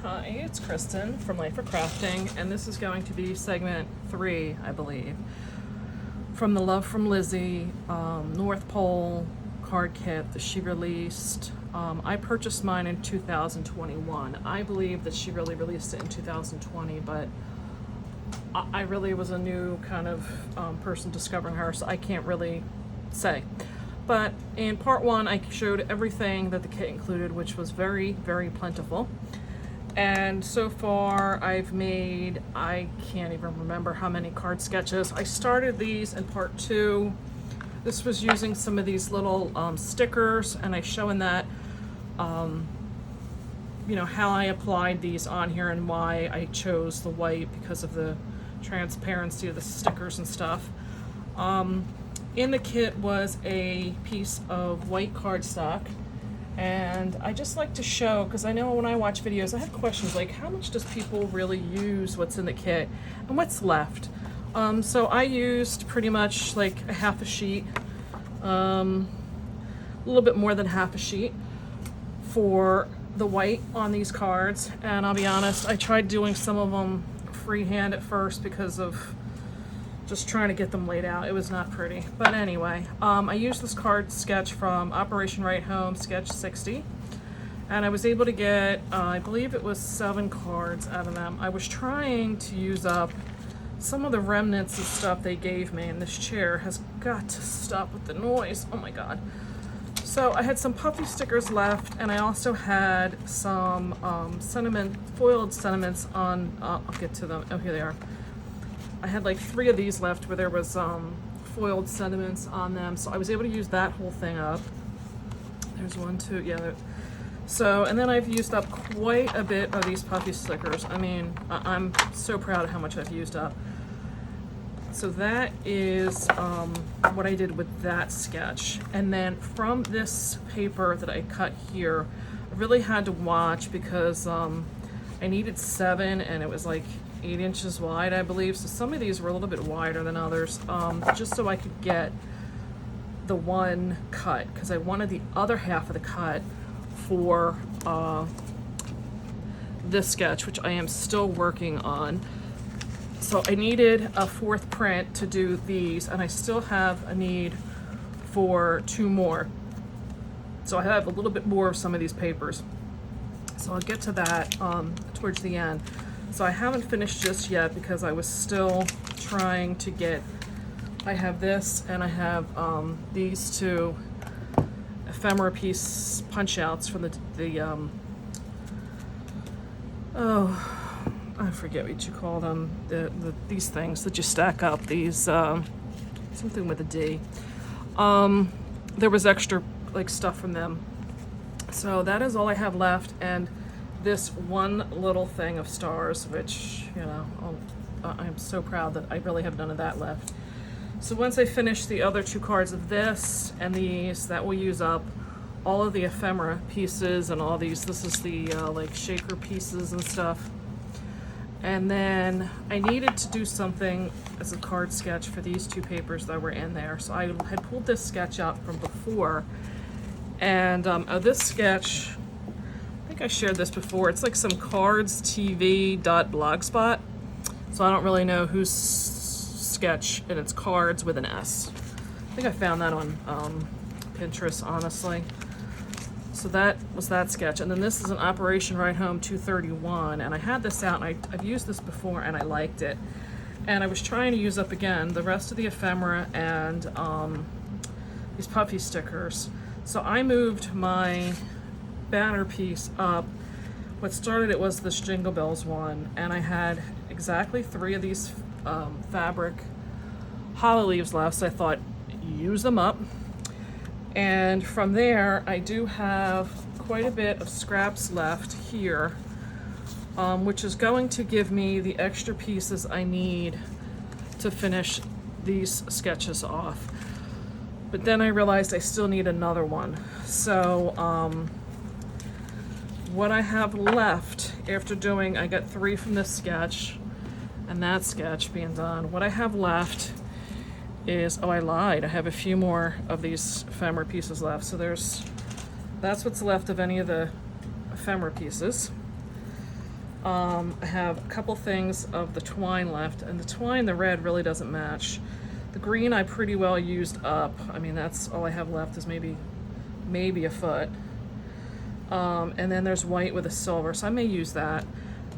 Hi, it's Kristin from Life for Crafting, and this is going to be segment 3, I believe, from the Love from Lizi North Pole card kit that she released. I purchased mine in 2021. I believe that she really released it in 2020, but I really was a new kind of person discovering her, so I can't really say. But in part 1, I showed everything that the kit included, which was very, very plentiful. And so far I've made, I can't even remember how many card sketches. I started these in part 2. This was using some of these little stickers, and I show in that, you know, how I applied these on here and why I chose the white because of the transparency of the stickers and stuff. In the kit was a piece of white cardstock. And I just like to show, because I know when I watch videos, I have questions like, how much does people really use what's in the kit and what's left? So I used pretty much like a half a sheet, a little bit more than half a sheet for the white on these cards. And I'll be honest, I tried doing some of them freehand at first because of just trying to get them laid out. It was not pretty. But anyway, I used this card sketch from Operation Right Home Sketch 60. And I was able to get, I believe it was 7 cards out of them. I was trying to use up some of the remnants of stuff they gave me, and this chair has got to stop with the noise. Oh my God. So I had some puffy stickers left, and I also had some foiled sentiments on, I'll get to them. Oh, here they are. I had like 3 of these left where there was foiled sentiments on them, so I was able to use that whole thing up. There's 1, 2, yeah. So, and then I've used up quite a bit of these puffy stickers. I mean, I'm so proud of how much I've used up. So that is what I did with that sketch. And then from this paper that I cut here, I really had to watch because I needed 7, and it was like 8 inches wide, I believe. So some of these were a little bit wider than others, just so I could get the one cut, because I wanted the other half of the cut for this sketch, which I am still working on. So I needed a 4th print to do these, and I still have a need for 2 more. So I have a little bit more of some of these papers. So I'll get to that towards the end. So I haven't finished just yet because I was still trying to get, I have this and I have these 2 ephemera piece punch outs from oh, I forget what you call them, these things that you stack up, these, something with a D. There was extra like stuff from them. So that is all I have left, and this one little thing of stars, which, you know, I'm so proud that I really have none of that left. So once I finish the other 2 cards of this and these, that will use up all of the ephemera pieces and all these. This is the like shaker pieces and stuff. And then I needed to do something as a card sketch for these 2 papers that were in there. So I had pulled this sketch out from before, and this sketch, I think I shared this before. It's like some cardstv.blogspot. So I don't really know whose sketch, and it's cards with an S. I think I found that on Pinterest, honestly. So that was that sketch. And then this is an Operation Right Home 231. And I had this out, and I've used this before, and I liked it. And I was trying to use up again the rest of the ephemera and these puffy stickers. So I moved my banner piece up. What started it was this Jingle Bells one, and I had exactly 3 of these fabric holly leaves left, so I thought, use them up. And from there, I do have quite a bit of scraps left here, which is going to give me the extra pieces I need to finish these sketches off. But then I realized I still need another one. So what I have left after doing, I got 3 from this sketch and that sketch being done. What I have left is, oh, I lied. I have a few more of these ephemera pieces left. So that's what's left of any of the ephemera pieces. I have a couple things of the twine left, and the twine, the red really doesn't match. The green I pretty well used up. I mean, that's all I have left is maybe a foot. And then there's white with a silver, so I may use that.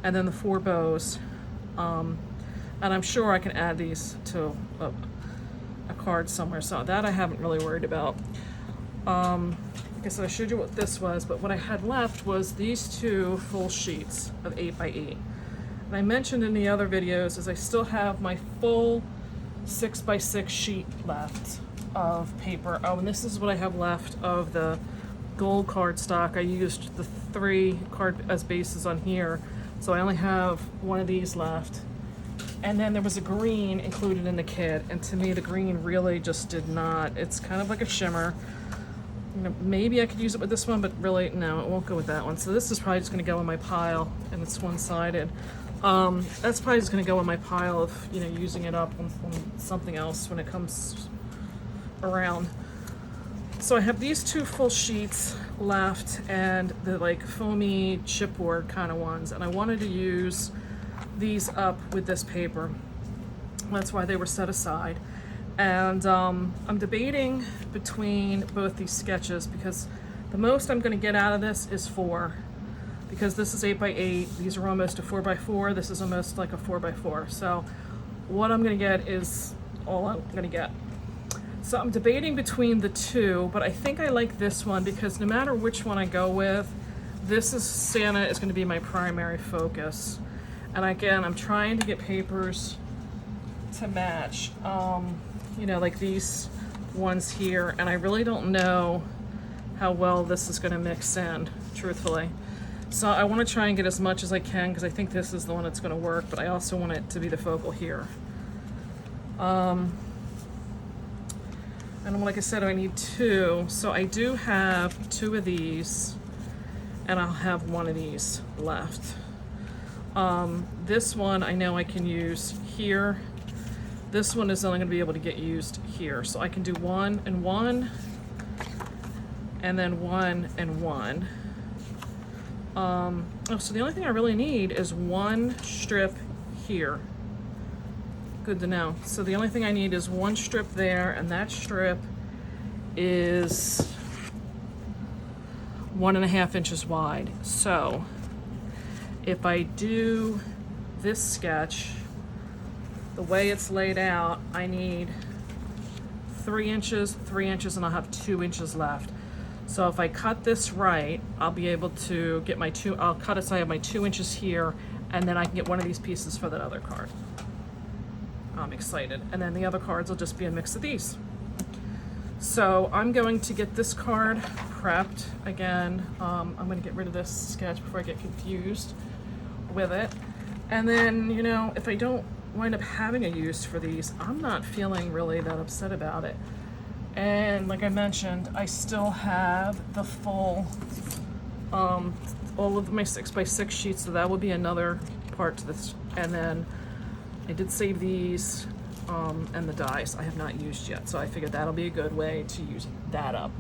And then the 4 bows. And I'm sure I can add these to a card somewhere, so that I haven't really worried about. Like I said, I showed you what this was, but what I had left was these 2 full sheets of 8x8. And I mentioned in the other videos is I still have my full 6x6 sheet left of paper. Oh, and this is what I have left of the gold cardstock. I used the 3 card as bases on here, so I only have one of these left. And then there was a green included in the kit, and to me the green really just did not. It's kind of like a shimmer. You know, maybe I could use it with this one, but really no, it won't go with that one. So this is probably just going to go in my pile, and it's one-sided. That's probably just going to go in my pile of, you know, using it up on something else when it comes around. So I have these 2 full sheets left, and the like foamy chipboard kind of ones, and I wanted to use these up with this paper. That's why they were set aside. And I'm debating between both these sketches because the most I'm going to get out of this is 4, because this is 8x8. These are almost a 4x4. This is almost like a 4x4. So what I'm going to get is all I'm going to get. So I'm debating between the 2, but I think I like this one because no matter which one I go with, Santa is going to be my primary focus. And again, I'm trying to get papers to match, you know, like these ones here, and I really don't know how well this is going to mix in, truthfully. So I want to try and get as much as I can because I think this is the one that's going to work, but I also want it to be the focal here. And like I said, I need 2, so I do have 2 of these, and I'll have 1 of these left. This one I know I can use here. This one is only going to be able to get used here. So I can do 1 and 1, and then 1 and 1. So the only thing I really need is 1 strip here. Good to know. So the only thing I need is 1 strip there, and that strip is 1.5 inches wide. So if I do this sketch, the way it's laid out, I need 3 inches, 3 inches, and I'll have 2 inches left. So if I cut this right, I'll be able to get my I'll cut it so I have my 2 inches here, and then I can get one of these pieces for that other card. I'm excited. And then the other cards will just be a mix of these. So I'm going to get this card prepped again. I'm going to get rid of this sketch before I get confused with it. And then, you know, if I don't wind up having a use for these, I'm not feeling really that upset about it. And like I mentioned, I still have the full, all of my 6x6 sheets, so that will be another part to this. And then I did save these and the dies I have not used yet, so I figured that'll be a good way to use that up.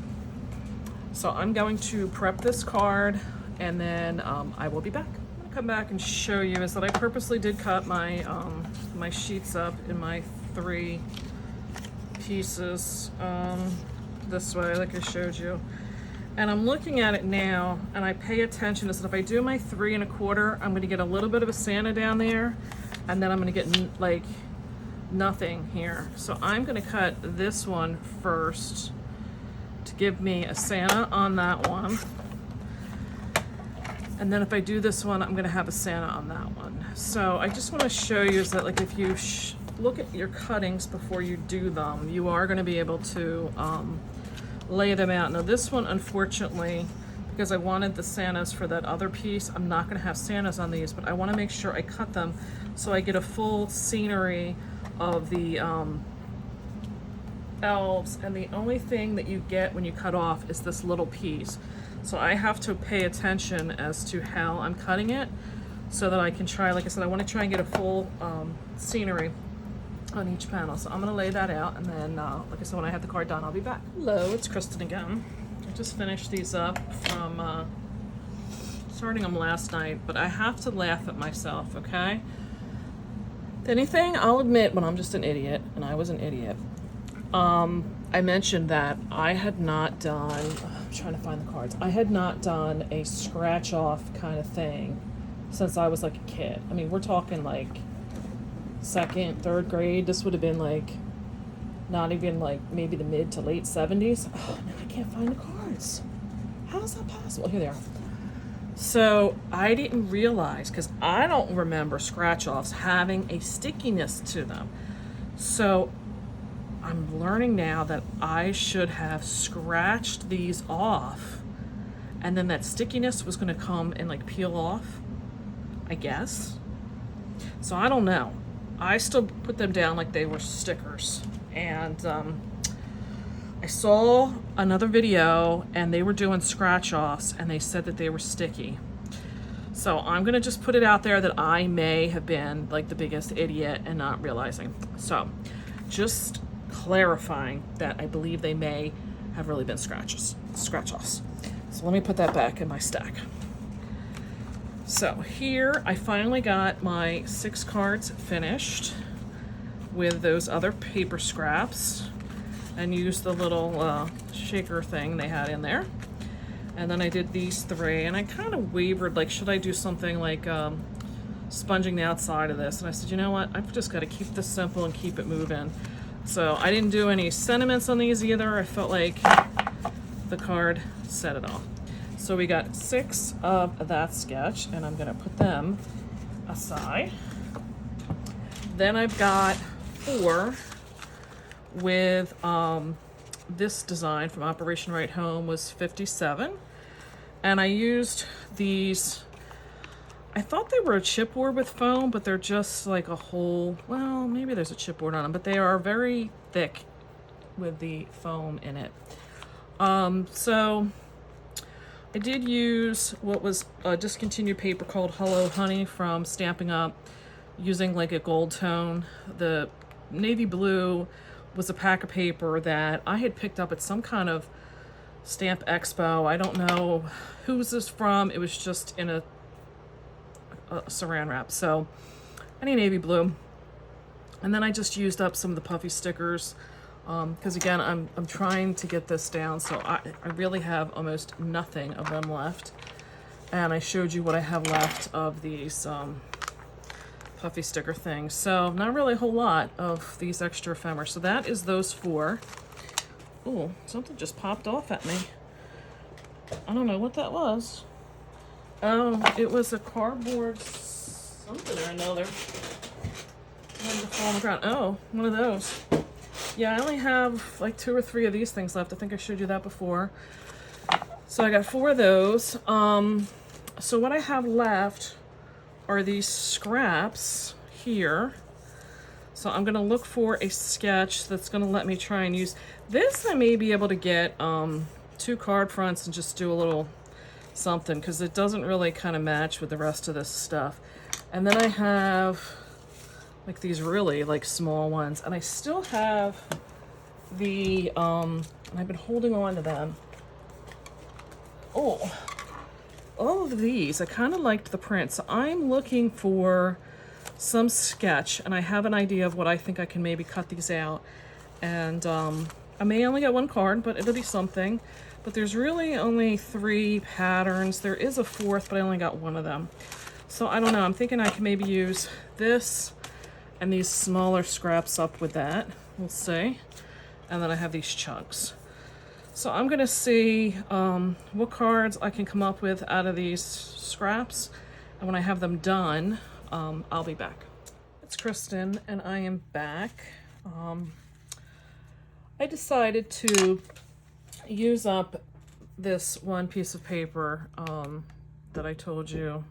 So I'm going to prep this card, and then I will be back. I'm gonna come back and show you is that I purposely did cut my my sheets up in my 3 pieces this way, like I showed you. And I'm looking at it now, and I pay attention is that if I do my 3 1/4, I'm going to get a little bit of a Santa down there, and then I'm going to get like nothing here. So I'm going to cut this one first to give me a Santa on that one. And then if I do this one, I'm going to have a Santa on that one. So I just want to show you is that like if you look at your cuttings before you do them, you are going to be able to lay them out. Now this one, unfortunately, because I wanted the Santas for that other piece, I'm not going to have Santas on these, but I want to make sure I cut them so I get a full scenery of the elves, and the only thing that you get when you cut off is this little piece. So I have to pay attention as to how I'm cutting it so that I can try, like I said, I want to try and get a full scenery on each panel. So I'm going to lay that out, and then like I said, when I have the card done, I'll be back. Hello, it's Kristin again. I just finished these up from starting them last night, but I have to laugh at myself, okay? If anything, I'll admit when I'm just an idiot, and I was an idiot. I mentioned that I had not done, I'm trying to find the cards, I had not done a scratch off kind of thing since I was like a kid. I mean, we're talking like second, third grade. This would have been like, not even like maybe the mid to late 70s. Oh, and I can't find the cards. How is that possible? Here they are. So I didn't realize, because I don't remember scratch offs having a stickiness to them. So I'm learning now that I should have scratched these off, and then that stickiness was going to come and like peel off, I guess. So I don't know. I still put them down like they were stickers. And I saw another video and they were doing scratch offs and they said that they were sticky. So I'm going to just put it out there that I may have been like the biggest idiot and not realizing. So just clarifying that I believe they may have really been scratch offs. So let me put that back in my stack. So here I finally got my 6 cards finished with those other paper scraps and used the little shaker thing they had in there. And then I did these 3 and I kind of wavered, like, should I do something like sponging the outside of this? And I said, you know what, I've just got to keep this simple and keep it moving. So I didn't do any sentiments on these either. I felt like the card said it all. So we got 6 of that sketch, and I'm going to put them aside. Then I've got 4 with this design from Operation Right Home was 57. And I used these, I thought they were a chipboard with foam, but they're just like a whole, well, maybe there's a chipboard on them, but they are very thick with the foam in it. So I did use what was a discontinued paper called Hello Honey from Stampin' Up, using like a gold tone. The navy blue was a pack of paper that I had picked up at some kind of stamp expo. I don't know who's this from. It was just in a saran wrap. So any navy blue. And then I just used up some of the puffy stickers. Because again, I'm trying to get this down, so I really have almost nothing of them left. And I showed you what I have left of these puffy sticker things. So not really a whole lot of these extra ephemera. So that is those 4. Oh, something just popped off at me. I don't know what that was. Oh, it was a cardboard something or another. Wanted to fall on the ground. Oh, one of those. Yeah, I only have like 2 or 3 of these things left. I think I showed you that before. So I got 4 of those. So what I have left are these scraps here. So I'm gonna look for a sketch that's gonna let me try and use this. I may be able to get 2 card fronts and just do a little something, because it doesn't really kind of match with the rest of this stuff. And then I have like these really like small ones, and I still have the and I've been holding on to them. Oh, all of these, I kind of liked the print, so I'm looking for some sketch, and I have an idea of what I think I can maybe cut these out. And I may only get 1 card, but it'll be something. But there's really only 3 patterns. There is a 4th, but I only got 1 of them. So I don't know, I'm thinking I can maybe use this and these smaller scraps up with that. We'll see. And then I have these chunks. So I'm gonna see what cards I can come up with out of these scraps. And when I have them done, I'll be back. It's Kristin, and I am back. I decided to use up this one piece of paper that I told you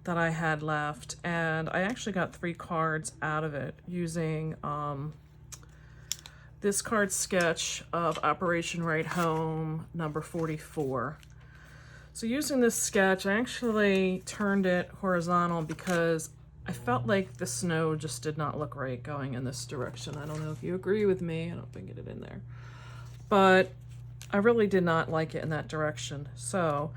that I had left, and I actually got 3 cards out of it using this card sketch of Operation Right Home number 44. So using this sketch, I actually turned it horizontal because I felt like the snow just did not look right going in this direction. I don't know if you agree with me. I don't think it in there, but I really did not like it in that direction. So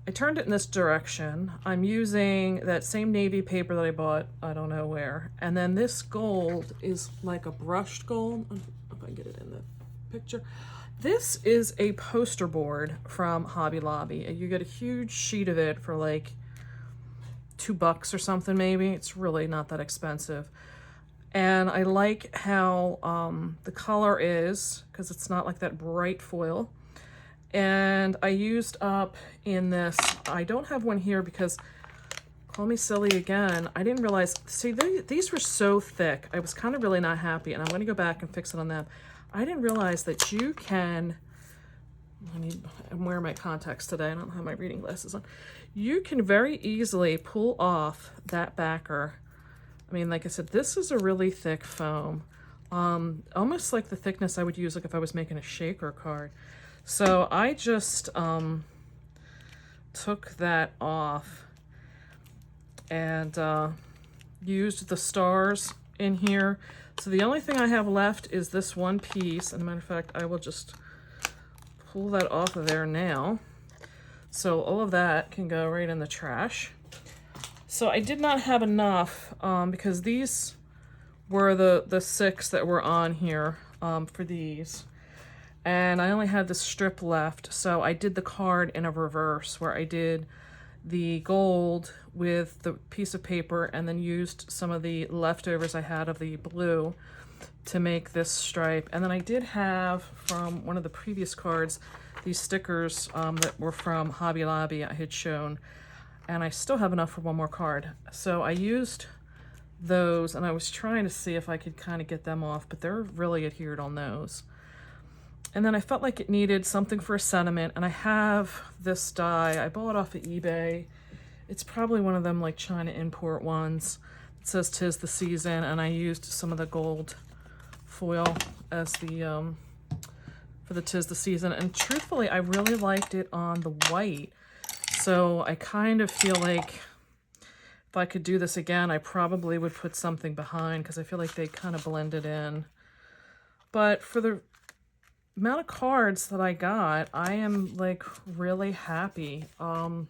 I turned it in this direction. I'm using that same navy paper that I bought, I don't know where. And then this gold is like a brushed gold. If I can get it in the picture. This is a poster board from Hobby Lobby. You get a huge sheet of it for like $2 or something maybe. It's really not that expensive. And I like how the color is, because it's not like that bright foil. And I used up in this, I don't have one here because, call me silly again, I didn't realize, see, these were so thick. I was kind of really not happy, and I'm going to go back and fix it on them. I didn't realize that you can, I'm wearing my contacts today, I don't have my reading glasses on. You can very easily pull off that backer. I mean, like I said, this is a really thick foam. Almost like the thickness I would use like if I was making a shaker card. So I just took that off and used the stars in here. So the only thing I have left is this one piece. And as a matter of fact, I will just pull that off of there now. So all of that can go right in the trash. So I did not have enough because these were the 6 that were on here for these. And I only had the strip left, so I did the card in a reverse where I did the gold with the piece of paper and then used some of the leftovers I had of the blue to make this stripe. And then I did have from one of the previous cards these stickers that were from Hobby Lobby I had shown, and I still have enough for one more card. So I used those, and I was trying to see if I could kind of get them off, but they're really adhered on those. And then I felt like it needed something for a sentiment, and I have this die. I bought it off of eBay. It's probably one of them like China import ones. It says "'Tis the Season," and I used some of the gold foil as the for the "'Tis the Season." And truthfully, I really liked it on the white. So I kind of feel like if I could do this again, I probably would put something behind because I feel like they kind of blended in. But for the amount of cards that I got, I am like really happy. I'm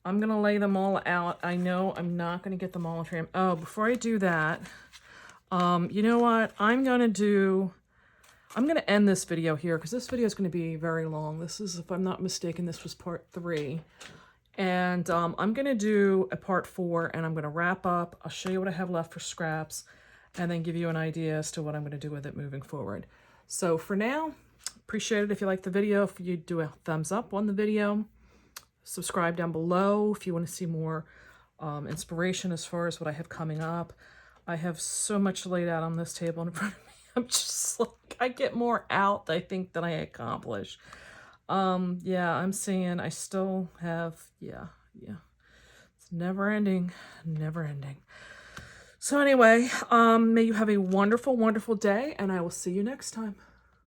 gonna lay them all out. I know I'm not gonna get them all in frame. Oh, before I do that, you know what? I'm gonna end this video here because this video is gonna be very long. This is, if I'm not mistaken, this was part 3. And I'm gonna do a part 4 and I'm gonna wrap up. I'll show you what I have left for scraps and then give you an idea as to what I'm gonna do with it moving forward. So for now, appreciate it if you like the video. If you do a thumbs up on the video, subscribe down below if you want to see more inspiration as far as what I have coming up. I have so much laid out on this table in front of me. I'm just like, I get more out, I think, than I accomplish. Yeah, I'm seeing I still have, yeah. It's never ending, never ending. So anyway, may you have a wonderful, wonderful day, and I will see you next time.